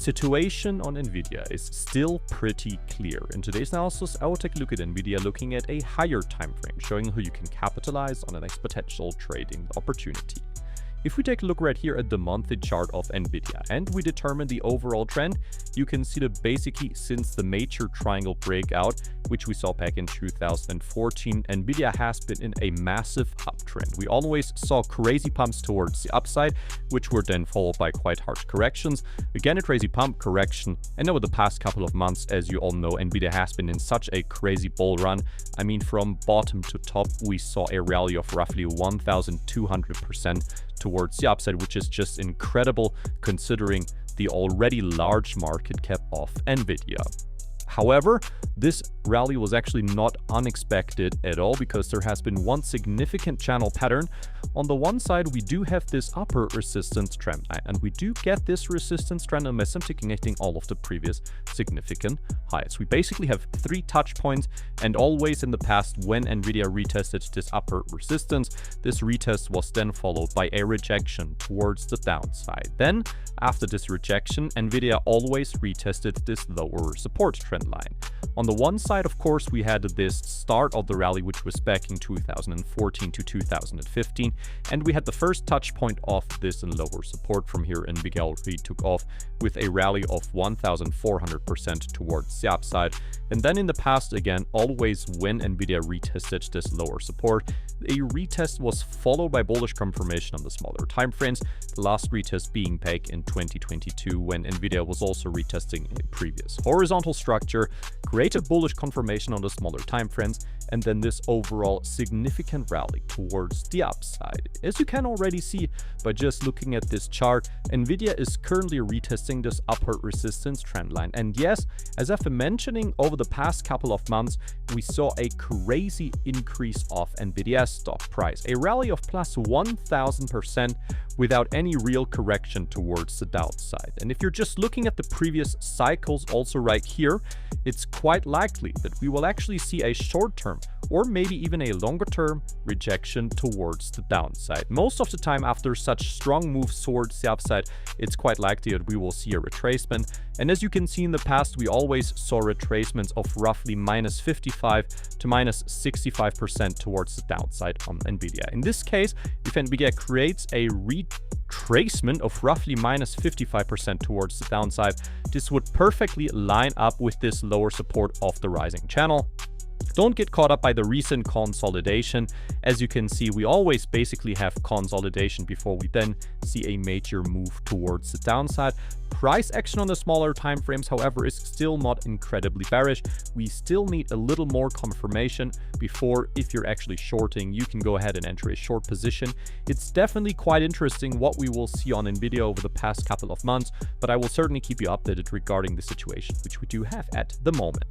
Situation on Nvidia is still pretty clear. In today's analysis, I will take a look at Nvidia looking at a higher time frame, showing how you can capitalize on an exponential trading opportunity. If we take a look right here at the monthly chart of Nvidia and we determine the overall trend, you can see that basically since the major triangle breakout, which we saw back in 2014, Nvidia has been in a massive uptrend. We always saw crazy pumps towards the upside, which were then followed by quite harsh corrections. Again, a crazy pump correction. And over the past couple of months, as you all know, Nvidia has been in such a crazy bull run. I mean, from bottom to top, we saw a rally of roughly 1,200% towards the upside, which is just incredible considering the already large market cap of Nvidia. However, this rally was actually not unexpected at all because there has been one significant channel pattern. On the one side, we do have this upper resistance trend line, and we do get this resistance trend line by simply connecting all of the previous significant highs. We basically have 3 touch points, and always in the past when Nvidia retested this upper resistance, this retest was then followed by a rejection towards the downside. Then, after this rejection, Nvidia always retested this lower support trend line. On the one side, of course, we had this start of the rally, which was back in 2014 to 2015, and we had the first touch point of this lower support from here. Nvidia already took off with a rally of 1,400% towards the upside. And then in the past, again, always when Nvidia retested this lower support, a retest was followed by bullish confirmation on the smaller time frames, the last retest being back in 2022 when Nvidia was also retesting a previous horizontal structure, created bullish confirmation on the smaller time frames, and then this overall significant rally towards the upside. As you can already see by just looking at this chart, Nvidia is currently retesting this upper resistance trend line. And yes, as I've been mentioning, over the past couple of months, we saw a crazy increase of Nvidia's stock price, a rally of plus 1,000% without any real correction towards the downside. And if you're just looking at the previous cycles also right here, it's quite likely that we will actually see a short-term or maybe even a longer-term rejection towards the downside. Most of the time after such strong moves towards the upside, it's quite likely that we will see a retracement. And as you can see in the past, we always saw retracements of roughly minus 55 to minus 65% towards the downside on Nvidia. In this case, if Nvidia creates a retracement of roughly minus 55% towards the downside, this would perfectly line up with this lower support of the rising channel. Don't get caught up by the recent consolidation. As you can see, we always basically have consolidation before we then see a major move towards the downside. Price action on the smaller time frames, however, is still not incredibly bearish. We still need a little more confirmation before, if you're actually shorting, you can go ahead and enter a short position. It's definitely quite interesting what we will see on Nvidia over the past couple of months, but I will certainly keep you updated regarding the situation which we do have at the moment.